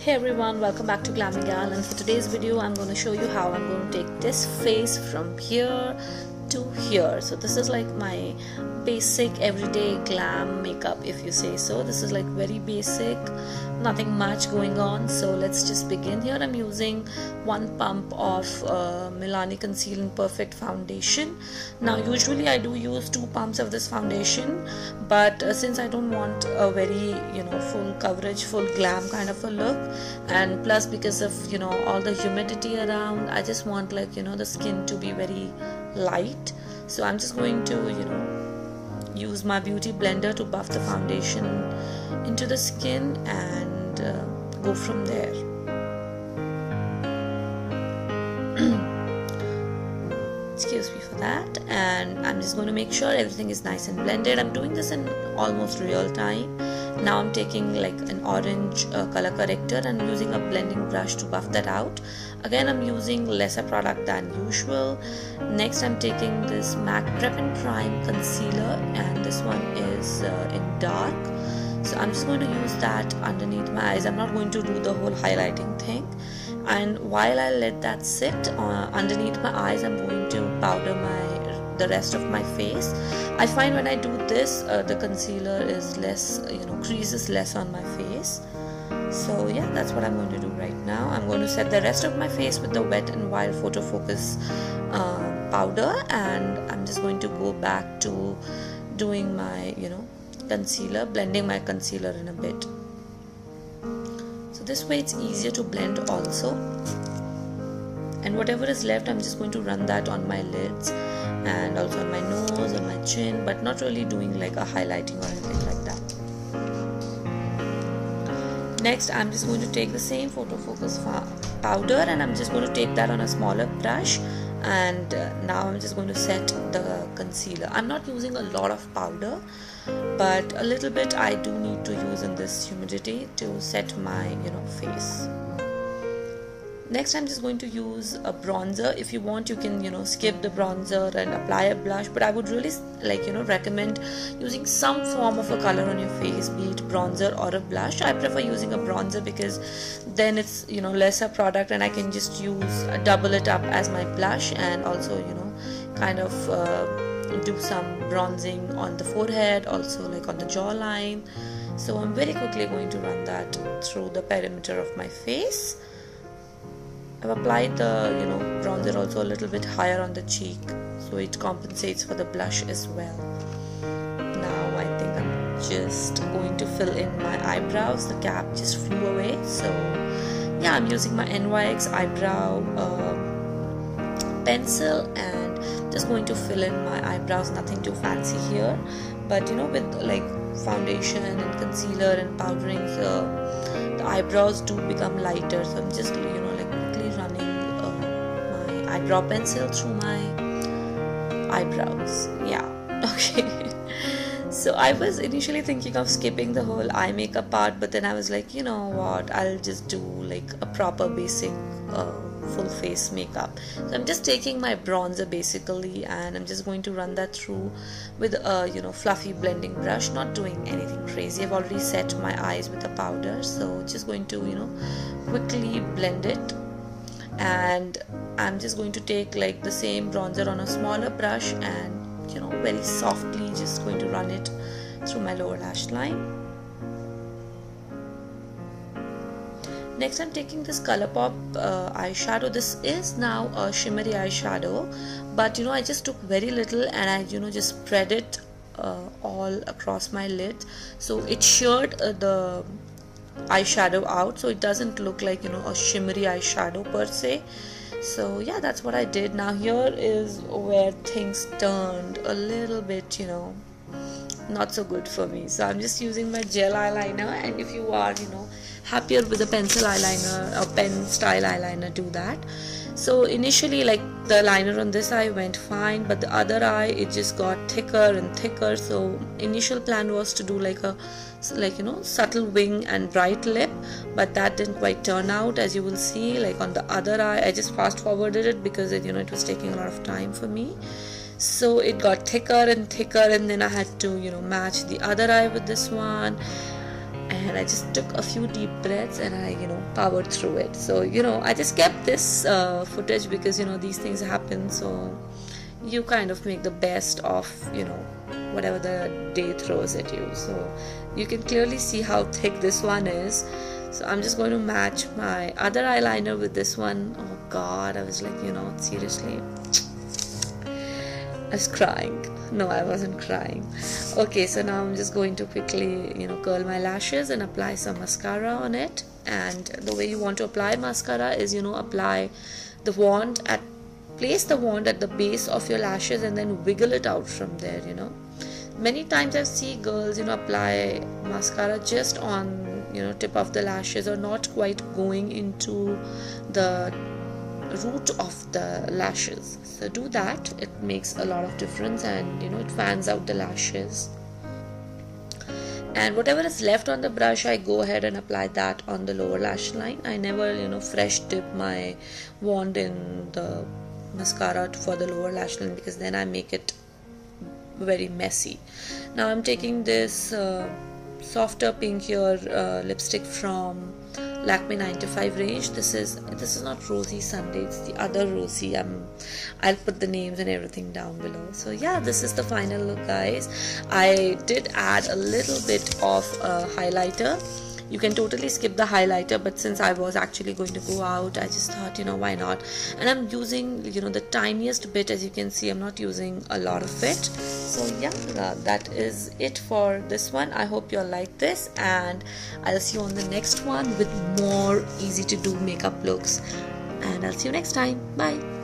Hey everyone, welcome back to glammegal, and for today's video I'm going to show you how I'm going to take this face from here to here. So this is like my basic everyday glam makeup, if you say so. This is like very basic, nothing much going on. So let's just begin. Here I'm using one pump of Milani Conceal Perfect foundation. Now usually I do use 2 pumps of this foundation, but since I don't want a very full coverage, full glam kind of a look, and plus because of all the humidity around, I just want like the skin to be very light. So I'm just going to use my beauty blender to buff the foundation into the skin and go from there. Excuse me for that. And I'm just going to make sure everything is nice and blended. I'm doing this in almost real time. Now I'm taking like an orange color corrector and using a blending brush to buff that out. Again, I'm using lesser product than usual. Next, I'm taking this MAC Prep and Prime concealer, and this one is in dark. So I'm just going to use that underneath my eyes. I'm not going to do the whole highlighting thing. And while I let that sit underneath my eyes, I'm going to powder the rest of my face. I find when I do this, the concealer is less, creases less on my face. So yeah, that's what I'm going to do right now. I'm going to set the rest of my face with the Wet n Wild Photo Focus powder, and I'm just going to go back to doing my, concealer, blending my concealer in a bit. So this way it's easier to blend also. And whatever is left, I'm just going to run that on my lids and also on my nose, on my chin, but not really doing like a highlighting or anything like that. Next, I'm just going to take the same Photo Focus powder, and I'm just going to take that on a smaller brush, and now I'm just going to set the concealer. I'm not using a lot of powder, but a little bit I do need to use in this humidity to set my face. Next, I'm just going to use a bronzer. If you want, you can skip the bronzer and apply a blush, but I would really recommend using some form of a color on your face, be it bronzer or a blush. I prefer using a bronzer because then it's lesser product, and I can just double it up as my blush, and also kind of do some bronzing on the forehead, also like on the jawline. So I'm very quickly going to run that through the perimeter of my face. I've applied the bronzer also a little bit higher on the cheek, so it compensates for the blush as well. Now I think I'm just going to fill in my eyebrows. The cap just flew away, so yeah, I'm using my NYX eyebrow pencil and just going to fill in my eyebrows. Nothing too fancy here, but with like foundation and concealer and powdering, the eyebrows do become lighter. So I'm just eyebrow pencil through my eyebrows. Yeah, okay. So I was initially thinking of skipping the whole eye makeup part, but then I was like, you know what, I'll just do like a proper basic full face makeup. So I'm just taking my bronzer basically, and I'm just going to run that through with a fluffy blending brush, not doing anything crazy. I've already set my eyes with a powder, so just going to quickly blend it. And I'm just going to take like the same bronzer on a smaller brush and very softly just going to run it through my lower lash line. Next, I'm taking this ColourPop eyeshadow. This is now a shimmery eyeshadow, but I just took very little and I just spread it all across my lid, so it sheared the eyeshadow out, so it doesn't look like a shimmery eyeshadow per se. So yeah, that's what I did. Now here is where things turned a little bit not so good for me. So I'm just using my gel eyeliner, and if you are happier with a pencil eyeliner or pen style eyeliner, do that. So initially, like, the liner on this eye went fine, but the other eye, it just got thicker and thicker. So initial plan was to do like a subtle wing and bright lip, but that didn't quite turn out. As you will see, like on the other eye, I just fast forwarded it because it was taking a lot of time for me. So it got thicker and thicker, and then I had to match the other eye with this one. and I just took a few deep breaths and I powered through it. So I just kept this footage because these things happen, so you kind of make the best of whatever the day throws at you. So you can clearly see how thick this one is. So I'm just going to match my other eyeliner with this one. Oh god, I was like, seriously, I was crying. No, I wasn't crying. Okay, so now I'm just going to quickly curl my lashes and apply some mascara on it. And the way you want to apply mascara is apply the wand at place the wand at the base of your lashes and then wiggle it out from there. Many times I see girls apply mascara just on tip of the lashes, or not quite going into the root of the lashes. So do that, it makes a lot of difference, and it fans out the lashes. And whatever is left on the brush, I go ahead and apply that on the lower lash line. I never fresh dip my wand in the mascara for the lower lash line, because then I make it very messy. Now I'm taking this softer pinkier lipstick from Lakme 95 range. This is not Rosy Sunday, it's the other Rosy. I'll put the names and everything down below. So yeah, this is the final look, guys. I did add a little bit of highlighter. You can totally skip the highlighter, but since I was actually going to go out, I just thought, why not? And I'm using, the tiniest bit. As you can see, I'm not using a lot of it. So yeah, that is it for this one. I hope you all like this, and I'll see you on the next one with more easy to do makeup looks. And I'll see you next time. Bye.